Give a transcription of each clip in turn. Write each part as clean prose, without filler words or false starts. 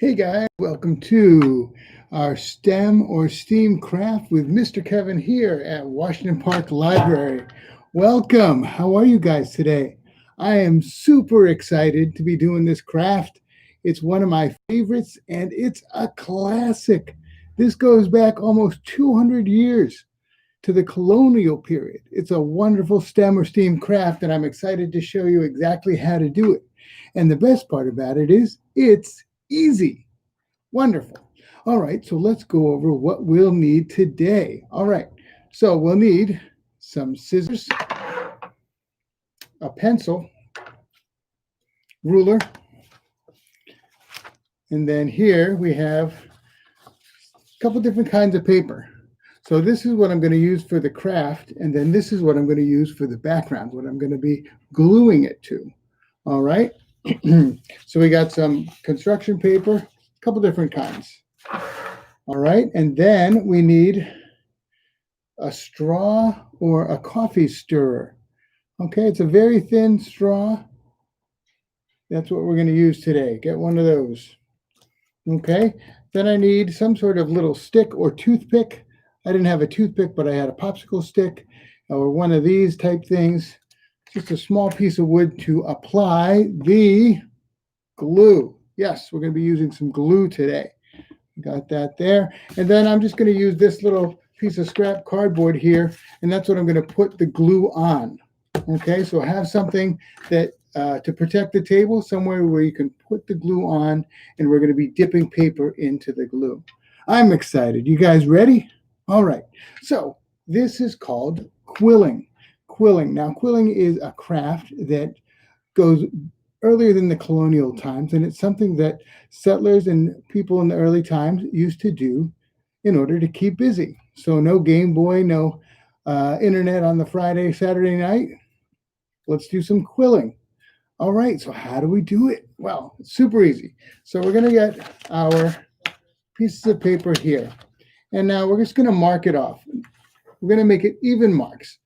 Hey guys, welcome to our STEM or STEAM craft with Mr. Kevin here at Washington Park Library. Welcome. How are you guys today? I am super excited to be doing this craft. It's one of my favorites and it's a classic. This goes back almost 200 years to the colonial period. It's a wonderful STEM or STEAM craft and I'm excited to show you exactly how to do it. And the best part about it is it's easy. Wonderful. All right, so let's go over what we'll need today. All right, so we'll need some scissors, a pencil, ruler, and then here we have a couple different kinds of paper. So this is what I'm going to use for the craft, and then this is what I'm going to use for the background, what I'm going to be gluing it to. All right, so we got some construction paper, a couple different kinds. All right, and then we need a straw or a coffee stirrer. Okay, it's a very thin straw. That's what we're going to use today. Get one of those. Okay, then I need some sort of little stick or toothpick. I didn't have a toothpick, but I had a popsicle stick or one of these type things. Just a small piece of wood to apply the glue. Yes, we're going to be using some glue today. Got that there. And then I'm just going to use this little piece of scrap cardboard here, and that's what I'm going to put the glue on. Okay, so have something that to protect the table, somewhere where you can put the glue on, and we're going to be dipping paper into the glue. I'm excited. You guys ready? All right. So this is called quilling. Quilling. Now, quilling is a craft that goes earlier than the colonial times, and it's something that settlers and people in the early times used to do in order to keep busy. So no Game Boy, no internet on the Saturday night. Let's do some quilling. All right, so how do we do it? Well, it's super easy. So we're going to get our pieces of paper here, and now we're just going to mark it off. We're going to make it even marks.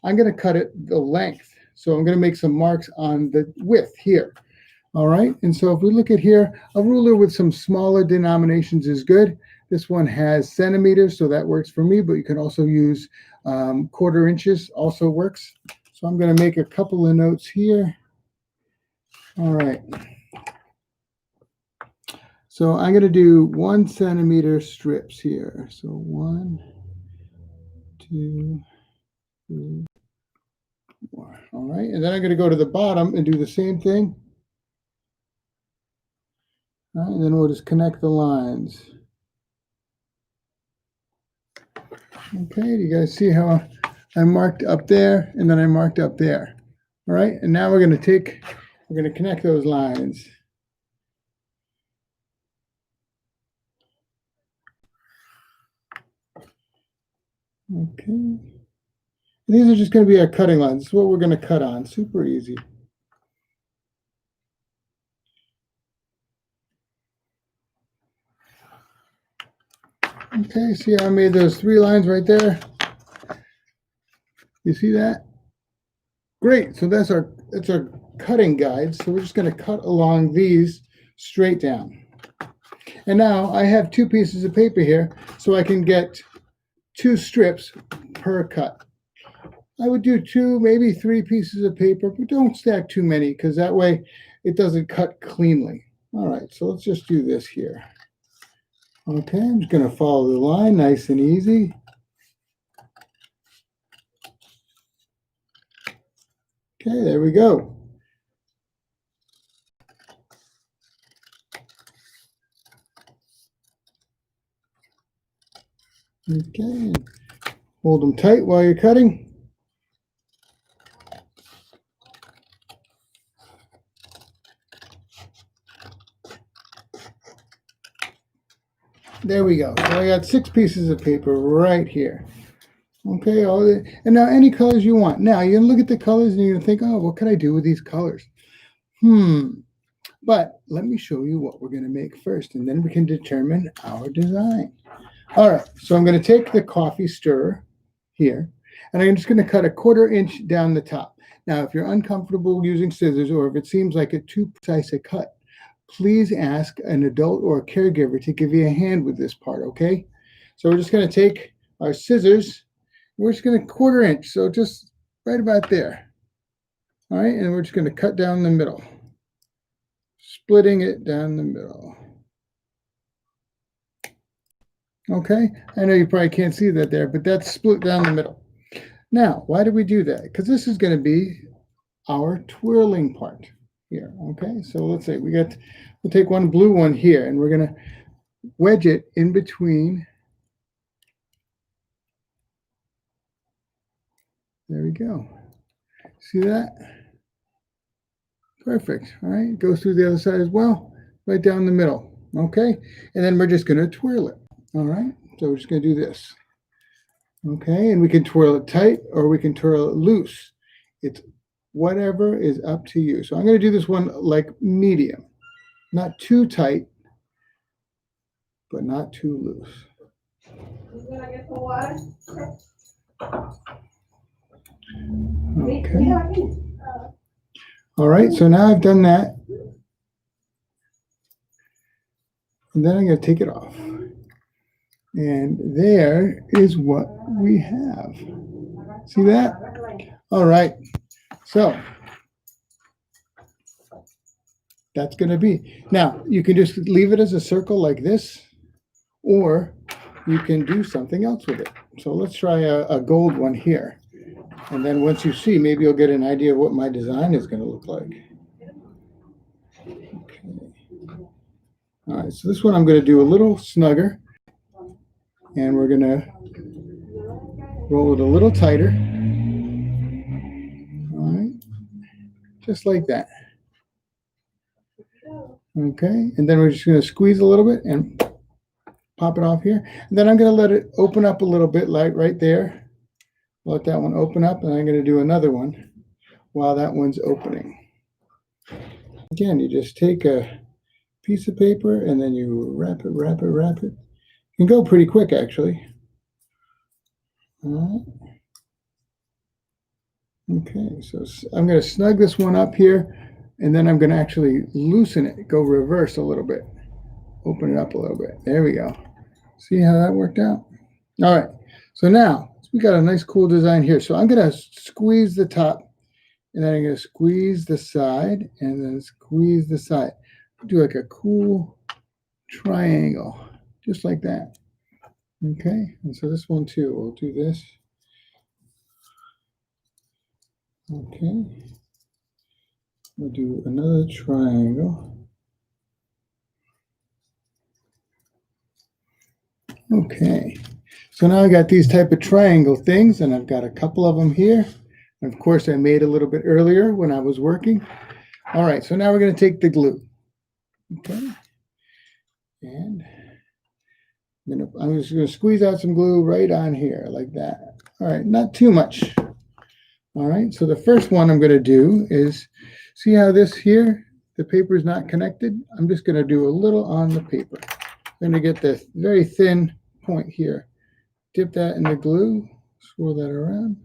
I'm going to cut it the length. So I'm going to make some marks on the width here. All right. And so if we look at here, a ruler with some smaller denominations is good. This one has centimeters, so that works for me, but you can also use quarter inches, also works. So I'm going to make a couple of notes here. All right. So I'm going to do 1 centimeter strips here. So 1, 2, 3, 4. All right. And then I'm going to go to the bottom and do the same thing. All right, and then we'll just connect the lines. Okay, do you guys see how I marked up there and then I marked up there? All right, and now we're going to connect those lines. Okay. These are just going to be our cutting lines. This is what we're going to cut on. Super easy. Okay, see how I made those 3 lines right there? You see that? Great, so that's our cutting guide. So we're just going to cut along these straight down. And now I have 2 pieces of paper here, so I can get 2 strips per cut. I would do 2, maybe 3 pieces of paper, but don't stack too many because that way it doesn't cut cleanly. All right, so let's just do this here. Okay, I'm just going to follow the line nice and easy. Okay, there we go. Okay, hold them tight while you're cutting. There we go. So I got 6 pieces of paper right here. Okay, and now any colors you want. Now you're gonna look at the colors and you're gonna think, oh, what can I do with these colors? But let me show you what we're gonna make first, and then we can determine our design. All right, so I'm gonna take the coffee stirrer here, and I'm just gonna cut a 1/4 inch down the top. Now, if you're uncomfortable using scissors, or if it seems like a too precise a cut, please ask an adult or a caregiver to give you a hand with this part, okay? So we're just going to take our scissors. We're just going to 1/4 inch, so just right about there. All right, and we're just going to cut down the middle, splitting it down the middle. Okay, I know you probably can't see that there, but that's split down the middle. Now, why do we do that? Because this is going to be our twirling part here. Okay, so let's say we'll take one blue one here, and we're going to wedge it in between. There we go. See that? Perfect. All right, go through the other side as well, right down the middle. Okay, and then we're just going to twirl it. All right, so we're just going to do this. Okay, and we can twirl it tight or we can twirl it loose. It's whatever is up to you. So I'm going to do this one like medium, not too tight, but not too loose. Okay. All right, so now I've done that. And then I'm going to take it off. And there is what we have. See that? All right. So that's going to be. Now, you can just leave it as a circle like this, or you can do something else with it. So let's try a gold one here. And then once you see, maybe you'll get an idea of what my design is going to look like. Okay. All right, so this one I'm going to do a little snugger. And we're going to roll it a little tighter. All right, just like that. Okay, and then we're just going to squeeze a little bit and pop it off here. And then I'm going to let it open up a little bit, like right there. Let that one open up, and I'm going to do another one while that one's opening. Again, you just take a piece of paper and then you wrap it, wrap it, wrap it. You can go pretty quick, actually. All right. Okay, so I'm going to snug this one up here, and then I'm going to actually loosen it, go reverse a little bit, open it up a little bit. There we go. See how that worked out? All right, so now we got a nice cool design here. So I'm going to squeeze the top, and then I'm going to squeeze the side, and then squeeze the side. Do like a cool triangle, just like that. Okay, and so this one too, we'll do this. Okay, we'll do another triangle. Okay, so now I got these type of triangle things, and I've got a couple of them here. And of course, I made a little bit earlier when I was working. All right, so now we're going to take the glue. Okay, and I'm just going to squeeze out some glue right on here like that. All right, not too much. All right, so the first one I'm going to do is, see how this here, the paper is not connected? I'm just going to do a little on the paper. I'm going to get the very thin point here. Dip that in the glue, swirl that around.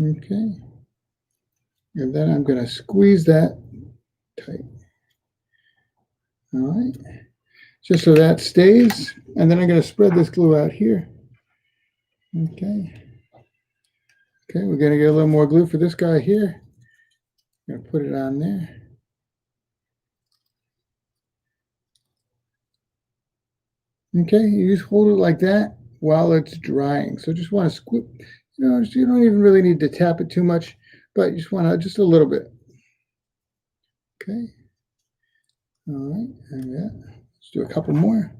Okay. And then I'm going to squeeze that tight. All right. Just so that stays. And then I'm going to spread this glue out here. Okay. Okay, we're going to get a little more glue for this guy here. I'm going to put it on there. Okay, you just hold it like that while it's drying. So just want to squeeze, you know, you don't even really need to tap it too much, but you just want to, just a little bit. Okay. All right, and yeah, let's do a couple more.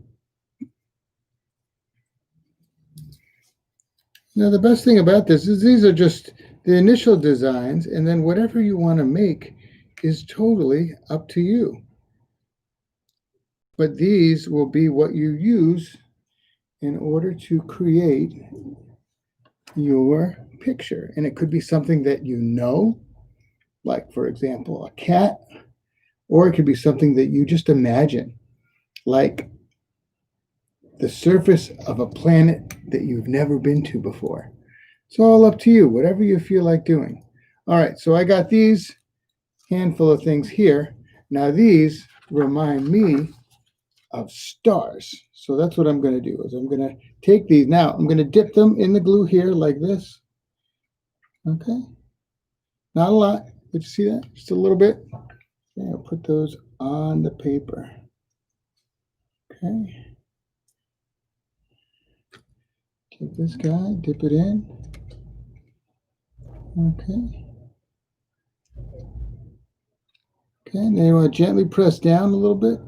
Now, the best thing about this is these are just the initial designs, and then whatever you want to make is totally up to you. But these will be what you use in order to create your picture. And it could be something that you know, like, for example, a cat, or it could be something that you just imagine, like the surface of a planet that you've never been to before. It's all up to you, whatever you feel like doing. All right, so I got these handful of things here. Now these remind me of stars. So that's what I'm going to do is I'm going to take these. Now I'm going to dip them in the glue here like this. Okay. Not a lot. Did you see that? Just a little bit. Okay, I'll put those on the paper. Okay. Take this guy, dip it in. Okay. Okay, now you want to gently press down a little bit.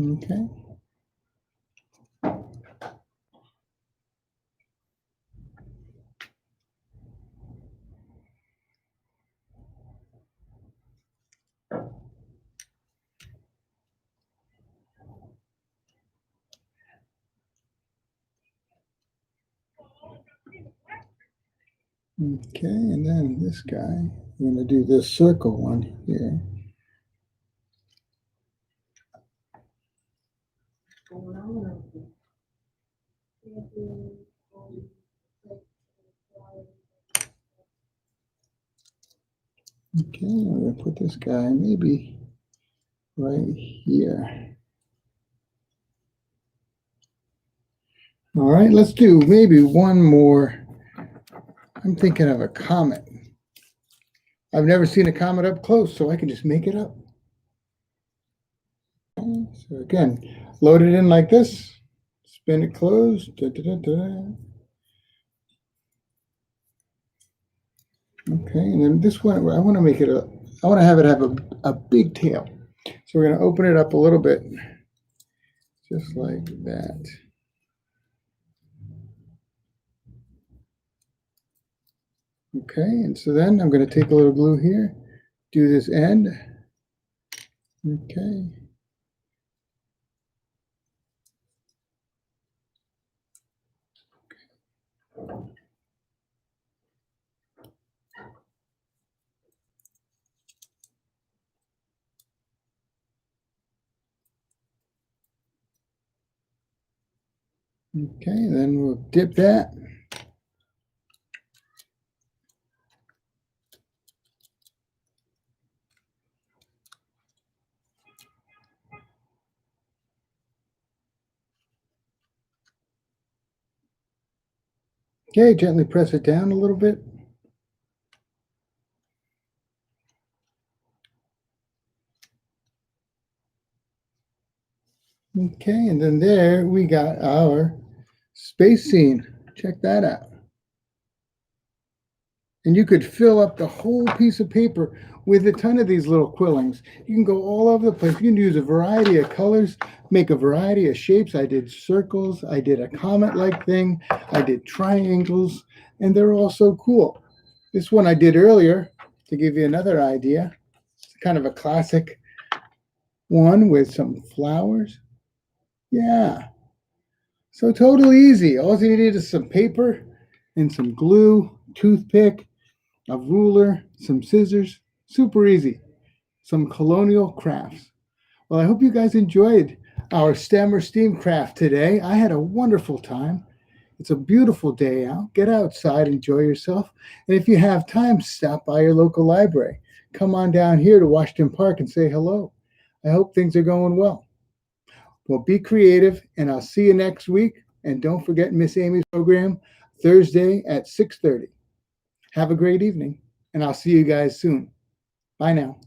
Okay. Okay, and then this guy, I'm going to do this circle one here. Okay, I'm going to put this guy maybe right here. All right, let's do maybe one more. I'm thinking of a comet. I've never seen a comet up close, so I can just make it up. Okay, so again, load it in like this, spin it closed. Da, da, da, da. Okay, and then this one, I want to make it I want to have it have a big tail. So we're going to open it up a little bit, just like that. Okay, and so then I'm going to take a little glue here, do this end. Okay. Okay, then we'll dip that. Okay, gently press it down a little bit. Okay, and then there we got our space scene. Check that out. And you could fill up the whole piece of paper with a ton of these little quillings. You can go all over the place. You can use a variety of colors, make a variety of shapes. I did circles, I did a comet-like thing, I did triangles, and they're all so cool. This one I did earlier to give you another idea. It's kind of a classic one with some flowers. Yeah. So totally easy. All you need is some paper and some glue, toothpick, a ruler, some scissors. Super easy. Some colonial crafts. Well, I hope you guys enjoyed our STEM or STEAM craft today. I had a wonderful time. It's a beautiful day out. Get outside, enjoy yourself. And if you have time, stop by your local library. Come on down here to Washington Park and say hello. I hope things are going well. Well, be creative, and I'll see you next week. And don't forget Miss Amy's program, Thursday at 6:30. Have a great evening, and I'll see you guys soon. Bye now.